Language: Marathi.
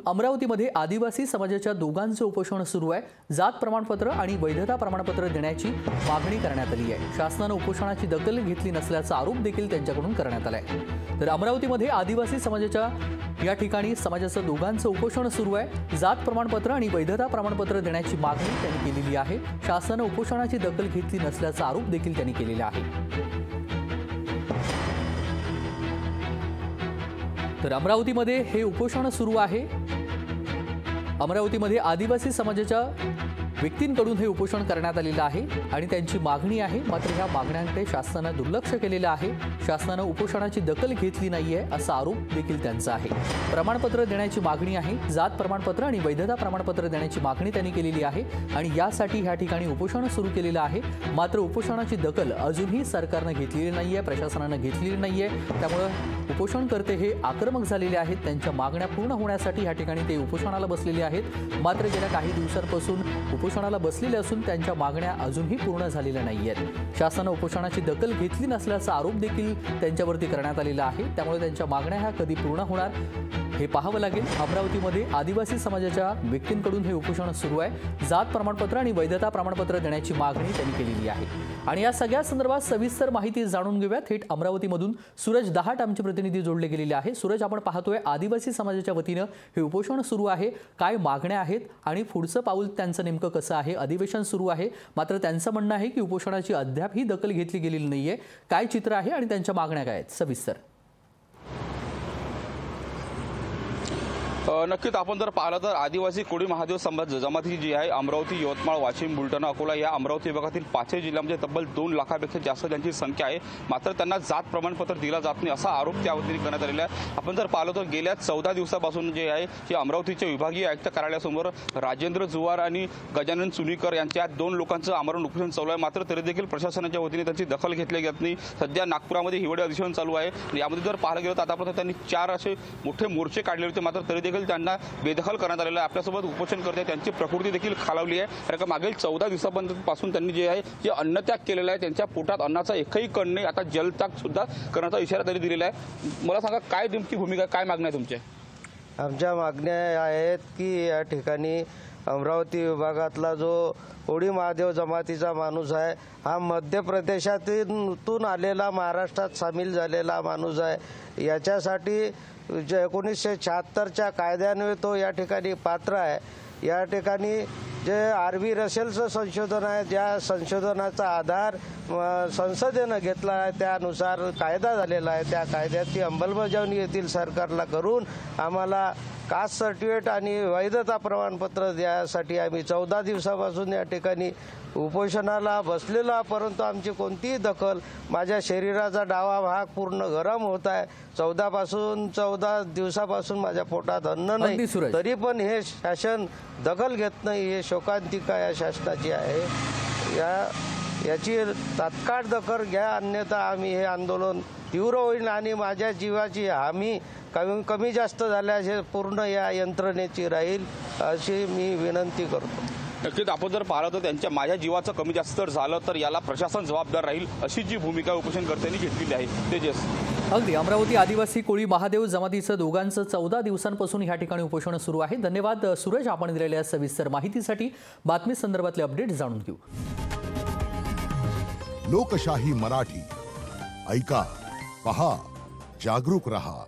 अमरावतीमध्ये आदिवासी समाजाच्या दोघांचं उपोषण सुरू आहे। जात प्रमाणपत्र आणि वैधता प्रमाणपत्र देण्याची मागणी करण्यात आली आहे। शासनाने उपोषणाची दखल घेतली नसल्याचा आरोप देखील त्यांच्याकडून करण्यात आला आहे। तर अमरावतीमध्ये आदिवासी समाजाच्या या ठिकाणी समाजाचं दोघांचं उपोषण सुरू आहे। जात प्रमाणपत्र आणि वैधता प्रमाणपत्र देण्याची मागणी त्यांनी केलेली आहे। शासनाने उपोषणाची दखल घेतली नसल्याचा आरोप देखील त्यांनी केलेला आहे। तर अमरावतीमध्ये हे उपोषण सुरू आहे। अमरावतीमध्ये आदिवासी समाजाच्या व्यक्तींकडून हे उपोषण करण्यात आलेलं आहे आणि त्यांची मागणी आहे। मात्र ह्या मागण्यांकडे शासनाने दुर्लक्ष केलेलं आहे। शासनाने उपोषणाची दखल घेतली नाहीये असा आरोप देखील त्यांचा आहे। प्रमाणपत्र देण्याची मागणी आहे। जात प्रमाणपत्र आणि वैधता प्रमाणपत्र देण्याची मागणी त्यांनी केलेली आहे आणि यासाठी ह्या ठिकाणी उपोषण सुरू केलेलं आहे। मात्र उपोषणाची दखल अजूनही सरकारने घेतलेली नाहीये, प्रशासनाने घेतलेली नाहीये। त्यामुळे उपोषणकर्ते हे आक्रमक झालेले आहेत। त्यांच्या मागण्या पूर्ण होण्यासाठी ह्या ठिकाणी ते उपोषणाला बसलेले आहेत। मात्र गेल्या काही दिवसांपासून उपोषणाला बसलेले असून त्यांच्या मागण्या अजूनही पूर्ण झालेल्या नाहीयेत। शासनाने उपोषणाची दखल घेतली नसल्याचा आरोप देखील त्यांच्यावरती करण्यात आलेला आहे। त्यामुळे त्यांच्या मागण्या ह्या कधी पूर्ण होणार हे पाहावं लागेल। अमरावतीमध्ये आदिवासी समाजाच्या व्यक्तींकडून हे उपोषण सुरू आहे। जात प्रमाणपत्र आणि वैधता प्रमाणपत्र देण्याची मागणी त्यांनी केलेली आहे आणि या सगळ्या संदर्भात सविस्तर माहिती जाणून घेऊया। थेट अमरावतीमधून सूरज दहाट आमचे प्रतिनिधी जोडले गेलेले आहे। सूरज, आपण पाहतोय आदिवासी समाजाच्या वतीने हे उपोषण सुरू आहे, काय मागण्या आहेत आणि पुढचं पाऊल त्यांचं नेमकं कसं आहे? अधिवेशन सुरू आहे, मात्र त्यांचं म्हणणं आहे की उपोषणाची अद्याप ही दखल घेतली गेलेली नाहीये। काय चित्र आहे आणि त्यांच्या मागण्या काय आहेत? सविस्तर नक्कीच आपण जर पाहिलं तर आदिवासी कोळी महादेव समाज जमाती जी आहे अमरावती, यवतमाळ, वाशिम, बुलढाणा, अकोला या अमरावती विभागातील 5 जिल्ह्यांमध्ये तब्बल 2 लाखापेक्षा जास्त त्यांची संख्या आहे। मात्र त्यांना जात प्रमाणपत्र दिला जात नाही असा आरोप त्या वतीने करण्यात आलेला आहे। आपण जर पाहिलं तर गेल्या 14 दिवसापासून जे आहे की अमरावतीच्या विभागीय आयुक्त कार्यालयासमोर राजेंद्र जुवार आणि गजानन सुनीकर यांच्या 2 लोकांचं आमरण उपोषण चालू आहे। मात्र तरी देखील प्रशासनाच्या वतीने त्यांची दखल घेतली जात नाही। सध्या नागपुरामध्ये हिवाळी अधिवेशन चालू आहे। यामध्ये जर पाहायला गेलं तर आतापर्यंत त्यांनी 4 असे मोठे मोर्चे काढले होते, मात्र तरी देखील त्यांना बेदखल करण्यात आलेला आहे। आपल्यासोबत उपोषण करते त्यांची प्रकृती देखील खालावली आहे, कारण का मागील 14 दिवसापासून त्यांनी जे आहे जे अन्नत्याग केलेला आहे, त्यांच्या पोटात अन्नाचा एकही कण नाही, आता जलत्याग सुद्धा करण्याचा इशारा त्यांनी दिलेला आहे। मला सांगा काय नेमकी भूमिका, काय मागण्या आहे तुमच्या? आमच्या मागण्या आहेत की या ठिकाणी अमरावती विभागातला जो कोळी महादेव जमातीचा माणूस आहे हा मध्य प्रदेशातून आलेला, महाराष्ट्रात सामील झालेला माणूस आहे। याच्यासाठी 1976च्या कायद्याने तो या ठिकाणी पात्र आहे। या ठिकाणी जे आर.व्ही. रसेलचं संशोधन आहे, ज्या संशोधनाचा आधार संसदेनं घेतला आहे त्यानुसार कायदा झालेला आहे। त्या कायद्याची अंमलबजावणी येथील सरकारला करून आम्हाला कास्ट सर्टिफिकेट आणि वैधता प्रमाणपत्र द्यासाठी आम्ही 14 दिवसापासून या ठिकाणी उपोषणाला बसलेला, परंतु आमची कोणतीही दखल, माझ्या शरीराचा डावा भाग पूर्ण गरम होत आहे। 14 दिवसापासून माझ्या पोटात अन्न नाही, तरी पण हे शासन दखल घेत नाही। हे शोकांतिका या शासनाची आहे। याची तात्काळ दखल घ्या, अन्यथा आम्ही हे आंदोलन तीव्र होईल आणि माझ्या जीवाची हमी कमी जास्त झाल्यास पूर्ण या यंत्रणेची राहील अशी मी विनंती करतो। नक्कीच आपण जर पाहिलं तर त्यांच्या माझ्या जीवाचं कमी जास्त जर झालं तर याला प्रशासन जबाबदार राहील अशी जी भूमिका उपोषणकर्त्यांनी घेतलेली आहे। तेजस, अगदी अमरावती आदिवासी कोळी महादेव जमातीचं दोघांचं 14 दिवसांपासून ह्या ठिकाणी उपोषण सुरू आहे। धन्यवाद सूरज, आपण दिलेल्या सविस्तर माहितीसाठी। बातमी संदर्भातले अपडेट जाणून घेऊ। लोकशाही मराठी, ऐका, पहा, जागरूक रहा।